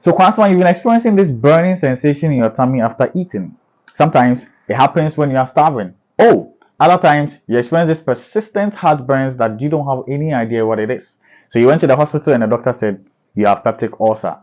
So Kwansman, you've been experiencing this burning sensation in your tummy after eating. Sometimes it happens when you are starving. Oh, other times you experience this persistent heartburns that you don't have any idea what it is. So you went to the hospital and the doctor said you have peptic ulcer.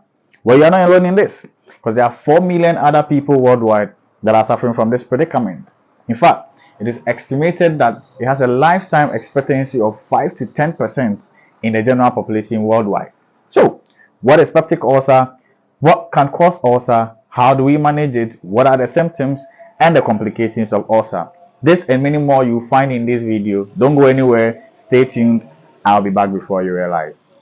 Well, you're not alone in this, because there are 4 million other people worldwide that are suffering from this predicament. In fact, it is estimated that it has a lifetime expectancy of 5 to 10% in the general population worldwide. So, what is peptic ulcer? What can cause ulcer? How do we manage it? What are the symptoms and the complications of ulcer? This and many more you'll find in this video. Don't go anywhere. Stay tuned. I'll be back before you realize.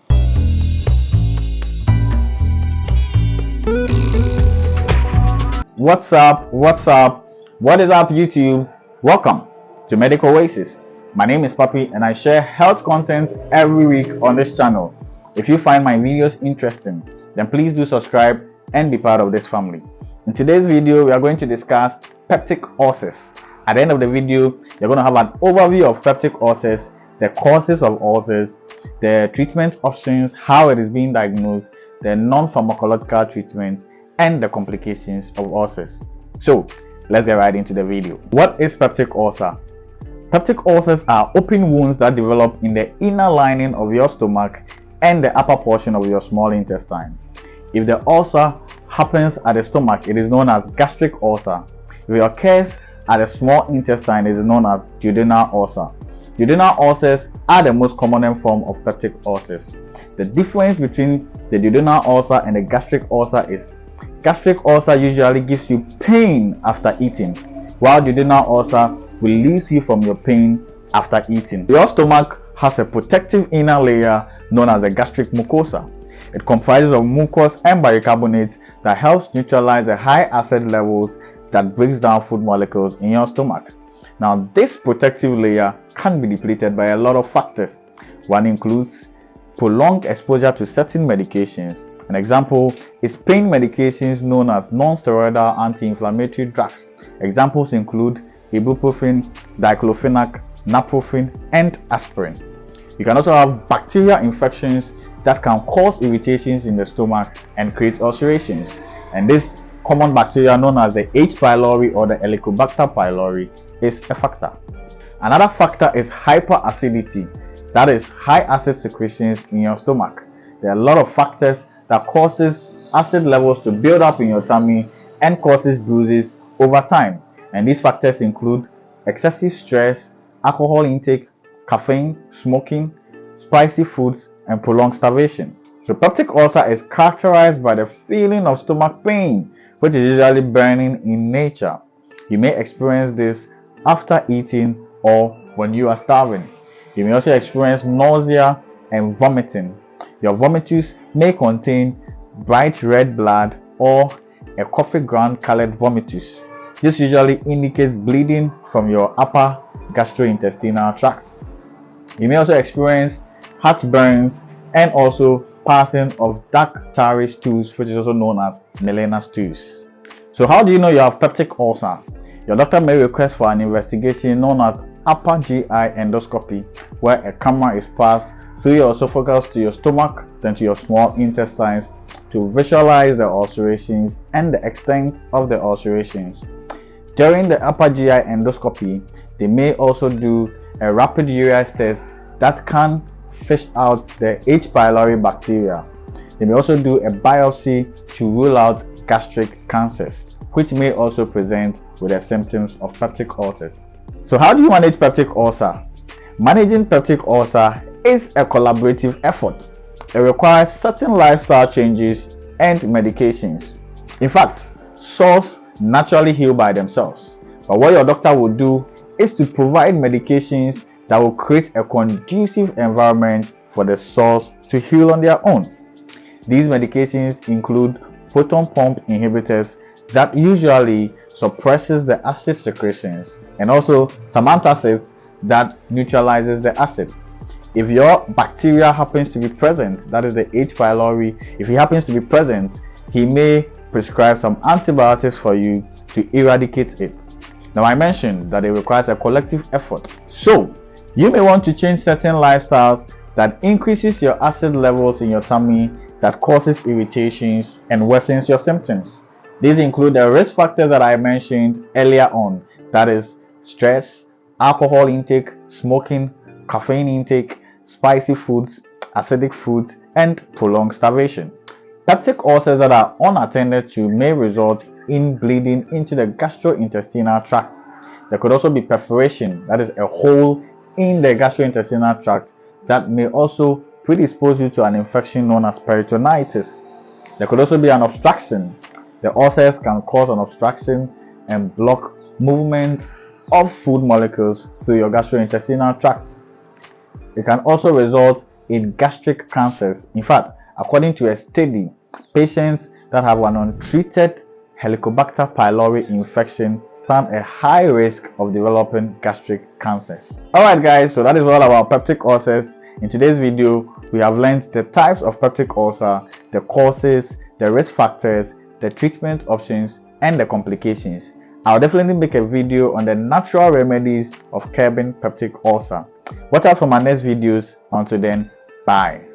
What's up? What's up? What is up, YouTube? Welcome to Medical Oasis. My name is Papi and I share health content every week on this channel. If you find my videos interesting, then please do subscribe and be part of this family. In today's video, we are going to discuss peptic ulcers. At the end of the video, you're going to have an overview of peptic ulcers, the causes of ulcers, the treatment options, how it is being diagnosed, the non-pharmacological treatment, and the complications of ulcers. So, let's get right into the video. What is peptic ulcer? Peptic ulcers are open wounds that develop in the inner lining of your stomach and the upper portion of your small intestine. If the ulcer happens at the stomach, it is known as gastric ulcer. If it occurs at the small intestine, it is known as duodenal ulcer. Duodenal ulcers are the most common form of peptic ulcers. The difference between the duodenal ulcer and the gastric ulcer is gastric ulcer usually gives you pain after eating, while duodenal ulcer will release you from your pain after eating. Your stomach has a protective inner layer known as the gastric mucosa. It comprises of mucus and bicarbonate that helps neutralize the high acid levels that breaks down food molecules in your stomach. Now, this protective layer can be depleted by a lot of factors. One includes prolonged exposure to certain medications. An example is pain medications known as non-steroidal anti-inflammatory drugs. Examples include ibuprofen, diclofenac, naproxen, and aspirin. You can also have bacterial infections that can cause irritations in the stomach and create ulcerations. And this common bacteria known as the H. pylori or the Helicobacter pylori is a factor. Another factor is hyperacidity, that is high acid secretions in your stomach. There are a lot of factors that causes acid levels to build up in your tummy and causes bruises over time. And these factors include excessive stress, alcohol intake, caffeine, smoking, spicy foods, and prolonged starvation. So peptic ulcer is characterized by the feeling of stomach pain, which is usually burning in nature. You may experience this after eating or when you are starving. You may also experience nausea and vomiting. Your vomitus may contain bright red blood or a coffee ground colored vomitus. This usually indicates bleeding from your upper gastrointestinal tract. You may also experience heartburns and also passing of dark tarry stools, which is also known as melena stools. So how do you know you have peptic ulcer? Your doctor may request for an investigation known as upper GI endoscopy, where a camera is passed through your esophagus to your stomach, then to your small intestines to visualize the ulcerations and the extent of the ulcerations. During the upper GI endoscopy, they may also do a rapid urease test that can fish out the H. pylori bacteria. They may also do a biopsy to rule out gastric cancers, which may also present with the symptoms of peptic ulcers. So how do you manage peptic ulcer? Managing peptic ulcer is a collaborative effort. It requires certain lifestyle changes and medications. In fact, sores naturally heal by themselves, but what your doctor will do is to provide medications that will create a conducive environment for the sores to heal on their own. These medications include proton pump inhibitors that usually suppresses the acid secretions, and also some antacids that neutralizes the acid. If your bacteria happens to be present, that is the H. pylori, if he happens to be present, he may prescribe some antibiotics for you to eradicate it. Now, I mentioned that it requires a collective effort. So, you may want to change certain lifestyles that increases your acid levels in your tummy that causes irritations and worsens your symptoms. These include the risk factors that I mentioned earlier on, that is stress, alcohol intake, smoking, caffeine intake, spicy foods, acidic foods, and prolonged starvation. Peptic ulcers that are unattended to may result in bleeding into the gastrointestinal tract. There could also be perforation, that is a hole in the gastrointestinal tract, that may also predispose you to an infection known as peritonitis. There could also be an obstruction. The ulcers can cause an obstruction and block movement of food molecules through your gastrointestinal tract. It can also result in gastric cancers. In fact, according to a study, patients that have an untreated Helicobacter pylori infection stand a high risk of developing gastric cancers. Alright guys, so that is all about peptic ulcers. In today's video, we have learned the types of peptic ulcer, the causes, the risk factors, the treatment options, and the complications. I'll definitely make a video on the natural remedies of curbing peptic ulcer. Watch out for my next videos. Until then, bye.